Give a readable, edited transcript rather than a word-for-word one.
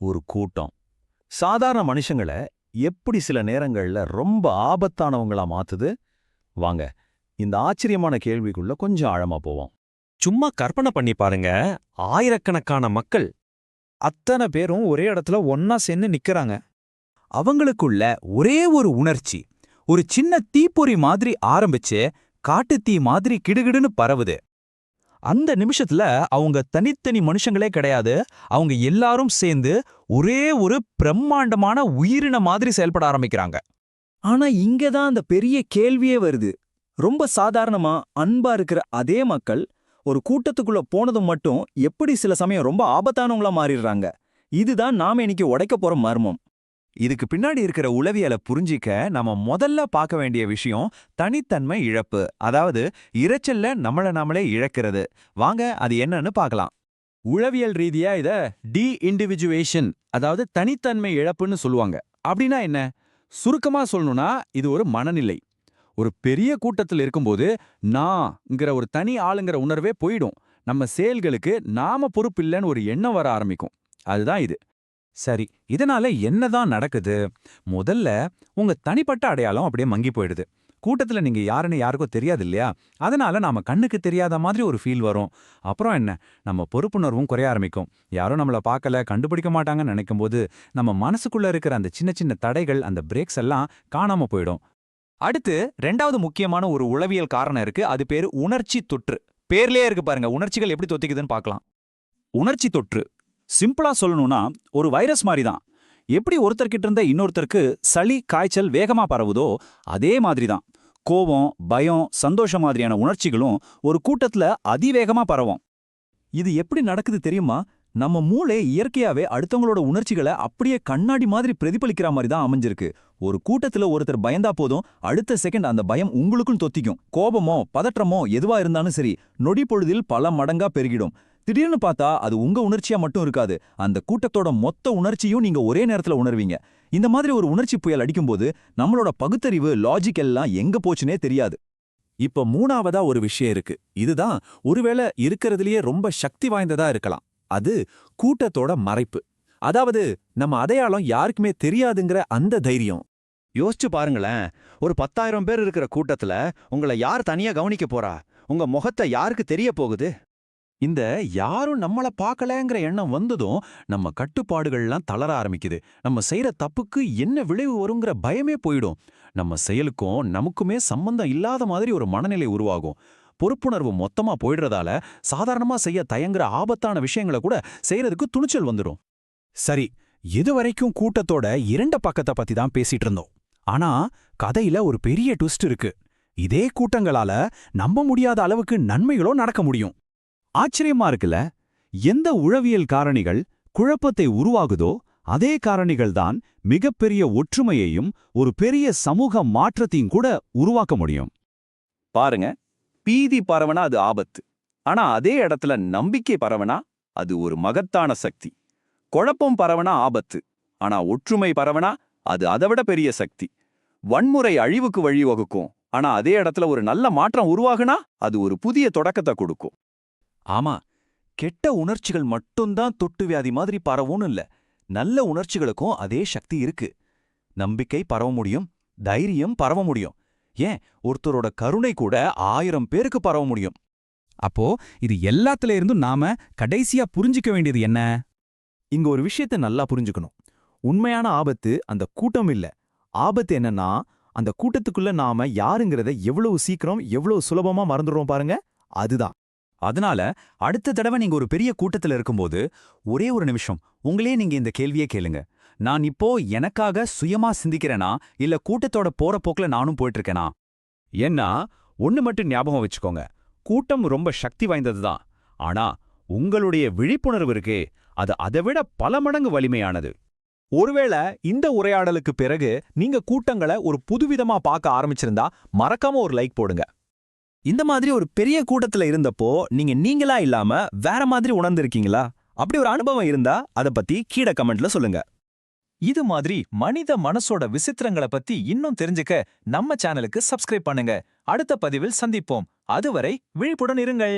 ஒரு கூட்டம் சாதாரண மனுஷங்கள எப்படி சில நேரங்கள்ல ரொம்ப ஆபத்தானவங்களா மாத்துது? வாங்க, இந்த ஆச்சரியமான கேள்விக்குள்ள கொஞ்சம் ஆழமா போவோம். சும்மா கற்பனை பண்ணி பாருங்க. ஆயிரக்கணக்கான மக்கள். அத்தனை பேரும் ஒரே இடத்துல ஒன்னா சேர்ந்து நிக்கறாங்க. அவங்களுக்குள்ள ஒரே ஒரு உணர்ச்சி, ஒரு சின்ன தீப்பொறி மாதிரி ஆரம்பிச்சு காட்டுத்தீ மாதிரி கிடுகிடுன்னு பரவுது. அந்த நிமிஷத்துல அவங்க தனித்தனி மனுஷங்களே கிடையாது, அவங்க எல்லாரும் சேர்ந்து ஒரே ஒரு பிரம்மாண்டமான உயிரின மாதிரி செயல்பட ஆரம்பிக்கிறாங்க. ஆனா இங்கதான் அந்த பெரிய கேள்வியே வருது. ரொம்ப சாதாரணமா அன்பா இருக்கிற அதே மக்கள் ஒரு கூட்டத்துக்குள்ள போனதும் மட்டும் எப்படி சில சமயம் ரொம்ப ஆபத்தானவங்களா மாறிடுறாங்க? இதுதான் நாம இன்னைக்கு உடைக்க போற மர்மம். இதுக்கு பின்னாடி இருக்கிற உளவியலை புரிஞ்சிக்க நாம முதல்ல பார்க்க வேண்டிய விஷயம் தனித்தன்மை இழப்பு, அதாவது இரைச்சல்ல நம்மள நாமளே இழக்கிறது. வாங்க அது என்னன்னு பார்க்கலாம். உளவியல் ரீதியா இத டி இண்டிவிஜுவேஷன், அதாவது தனித்தன்மை இழப்புன்னு சொல்லுவாங்க. அப்படின்னா என்ன? சுருக்கமா சொல்லணும்னா இது ஒரு மனநிலை. ஒரு பெரிய கூட்டத்தில் இருக்கும்போது நான்ங்கிற ஒரு தனி ஆளுங்கிற உணர்வே போயிடும். நம்ம செயல்களுக்கு நாம பொறுப்பில்லைன்னு ஒரு எண்ணம் வர ஆரம்பிக்கும். அதுதான் இது. சரி, இதனால என்னதான் நடக்குது? முதல்ல உங்க தனிப்பட்ட அடையாளம் அப்படியே மங்கி போயிடுது. கூட்டத்துல நீங்க யாருன்னு யாருக்கும் தெரியாது இல்லையா? அதனால நாம கண்ணுக்கு தெரியாத மாதிரி ஒரு ஃபீல் வரும். அப்புறம் என்ன, நம்ம பொறுப்புணர்வும் குறைய ஆரம்பிக்கும். யாரும் நம்மள பார்க்கல, கண்டுபிடிக்க மாட்டாங்கன்னு நினைக்கும் போது நம்ம மனசுக்குள்ள இருக்கிற அந்த சின்ன சின்ன தடைகள், அந்த பிரேக்ஸ் எல்லாம் காணாம போயிடும். அடுத்து ரெண்டாவது முக்கியமான ஒரு உளவியல் காரணம் இருக்கு. அது பேரு உணர்ச்சி தொற்று. பேர்லயே இருக்கு பாருங்க, உணர்ச்சிகள் எப்படி தொத்திக்குதுன்னு பார்க்கலாம். உணர்ச்சி தொற்று சிம்பிளா சொல்லணும்னா ஒரு வைரஸ் மாதிரி தான். எப்படி ஒருத்தர்கிட்ட இருந்த இன்னொருத்தருக்கு சளி காய்ச்சல் வேகமா பரவுதோ அதே மாதிரி தான் கோபம், பயம், சந்தோஷம் மாதிரியான உணர்ச்சிகளும் ஒரு கூட்டத்துல அதிவேகமா பரவும். இது எப்படி நடக்குது தெரியுமா? நம்ம மூளை இயற்கையாவே அடுத்தவங்களோட உணர்ச்சிகளை அப்படியே கண்ணாடி மாதிரி பிரதிபலிக்கிற மாதிரி தான் அமைஞ்சிருக்கு. ஒரு கூட்டத்துல ஒருத்தர் பயந்தா போதும், அடுத்த செகண்ட் அந்த பயம் உங்களுக்கும் தொத்திக்கும். கோபமோ பதற்றமோ எதுவா இருந்தாலும் சரி, நொடி பொழுதில் பல மடங்கா பெருகிடும். திடீர்னு பார்த்தா அது உங்க உணர்ச்சியா மட்டும் இருக்காது, அந்த கூட்டத்தோட மொத்த உணர்ச்சியும் நீங்க ஒரே நேரத்துல உணர்வீங்க. இந்த மாதிரி ஒரு உணர்ச்சி புயல் அடிக்கும்போது நம்மளோட பகுத்தறிவு, லாஜிக் எல்லாம் எங்க போச்சுனே தெரியாது. இப்ப மூணாவதா ஒரு விஷயம் இருக்கு. இதுதான் ஒருவேளை இருக்கிறதுலயே ரொம்ப சக்தி வாய்ந்ததா இருக்கலாம். அது கூட்டத்தோட மறைப்பு. அதாவது நம்ம அடையாளம் யாருக்குமே தெரியாதுங்கிற அந்த தைரியம். யோசிச்சு பாருங்களேன், ஒரு 10,000 பேர் இருக்கிற கூட்டத்துல உங்களை யார் தனியா கவனிக்க போறா? உங்க முகத்தை யாருக்கு தெரிய போகுது? இந்த யாரும் நம்மள பார்க்கலங்கிற எண்ணம் வந்ததும் நம்ம கட்டுப்பாடுகள்லாம் தளர ஆரம்பிக்குது. நம்ம செய்யற தப்புக்கு என்ன விளைவு வருங்கிற பயமே போயிடும். நம்ம செயலுக்கும் நமக்குமே சம்பந்தம் இல்லாத மாதிரி ஒரு மனநிலை உருவாகும். பொறுப்புணர்வு மொத்தமா போயிடுறதால சாதாரணமா செய்ய தயங்குற ஆபத்தான விஷயங்களை கூட செய்யறதுக்கு துணிச்சல் வந்துடும். சரி, இதுவரைக்கும் கூட்டத்தோட இரண்ட பக்கத்தை பத்தி தான் பேசிட்டு இருந்தோம். ஆனா கதையில ஒரு பெரிய ட்விஸ்ட் இருக்கு. இதே கூட்டங்களால நம்ப முடியாத அளவுக்கு நன்மைகளோ நடக்க முடியும். ஆச்சரியமா இருக்குல்ல? எந்த உளவியல் காரணிகள் குழப்பத்தை உருவாகுதோ அதே காரணிகள்தான் மிகப்பெரிய ஒற்றுமையையும் ஒரு பெரிய சமூக மாற்றத்தையும் கூட உருவாக்க முடியும். பாருங்க, பீதி பரவனா அது ஆபத்து. ஆனா அதே இடத்துல நம்பிக்கை பரவனா அது ஒரு மகத்தான சக்தி. குழப்பம் பரவனா ஆபத்து, ஆனா ஒற்றுமை பரவனா அது அதைவிட பெரிய சக்தி. வன்முறை அழிவுக்கு வழிவகுக்கும், ஆனா அதே இடத்துல ஒரு நல்ல மாற்றம் உருவாகுனா அது ஒரு புதிய தொடக்கத்தை கொடுக்கும். ஆமா, கெட்ட உணர்ச்சிகள் மட்டும்தான் தொட்டு வியாதி மாதிரி பரவும்னு இல்ல. நல்ல உணர்ச்சிகளுக்கும் அதே சக்தி இருக்கு. நம்பிக்கை பரவ முடியும், தைரியம் பரவ முடியும். ஏன், ஒருத்தரோட கருணை கூட 1000 பேருக்கு பரவ முடியும். அப்போ இது எல்லாத்துல இருந்தும் நாம கடைசியா புரிஞ்சிக்க வேண்டியது என்ன? இங்க ஒரு விஷயத்தை நல்லா புரிஞ்சுக்கணும். உண்மையான ஆபத்து அந்த கூட்டம் இல்ல. ஆபத்து என்னன்னா, அந்த கூட்டத்துக்குள்ள நாம யாருங்கிறத எவ்வளவு சீக்கிரம், எவ்வளவு சுலபமா மறந்துடுறோம் பாருங்க, அதுதான். அதனால அடுத்த தடவை நீங்க ஒரு பெரிய கூட்டத்துல இருக்கும்போது ஒரே ஒரு நிமிஷம் உங்களே நீங்க இந்த கேள்வியே கேளுங்க. நான் இப்போ எனக்காக சுயமா சிந்திக்கிறேனா, இல்ல கூட்டத்தோட போற போக்குல நானும் போயிட்டு இருக்கேனா? ஏன்னா ஒண்ணு மட்டும் ஞாபகம் வச்சுக்கோங்க, கூட்டம் ரொம்ப சக்தி வாய்ந்ததுதான். ஆனா உங்களுடைய விழிப்புணர்வு இருக்கே, அது அதைவிட பல மடங்கு வலிமையானது. ஒருவேளை இந்த உரையாடலுக்கு பிறகு நீங்க கூட்டங்களை ஒரு புதுவிதமா பார்க்க ஆரம்பிச்சிருந்தா மறக்காம ஒரு லைக் போடுங்க. இந்த மாதிரி ஒரு பெரிய கூட்டத்துல இருந்தப்போ நீங்களா இல்லாம வேற மாதிரி உணர்ந்திருக்கீங்களா? அப்படி ஒரு அனுபவம் இருந்தா அதை பத்தி கீழே கமெண்ட்ல சொல்லுங்க. இது மாதிரி மனித மனசோட விசித்திரங்களை பத்தி இன்னும் தெரிஞ்சுக்க நம்ம சேனலுக்கு சப்ஸ்கிரைப் பண்ணுங்க. அடுத்த பதிவில் சந்திப்போம். அதுவரை விழிப்புடன் இருங்கள்.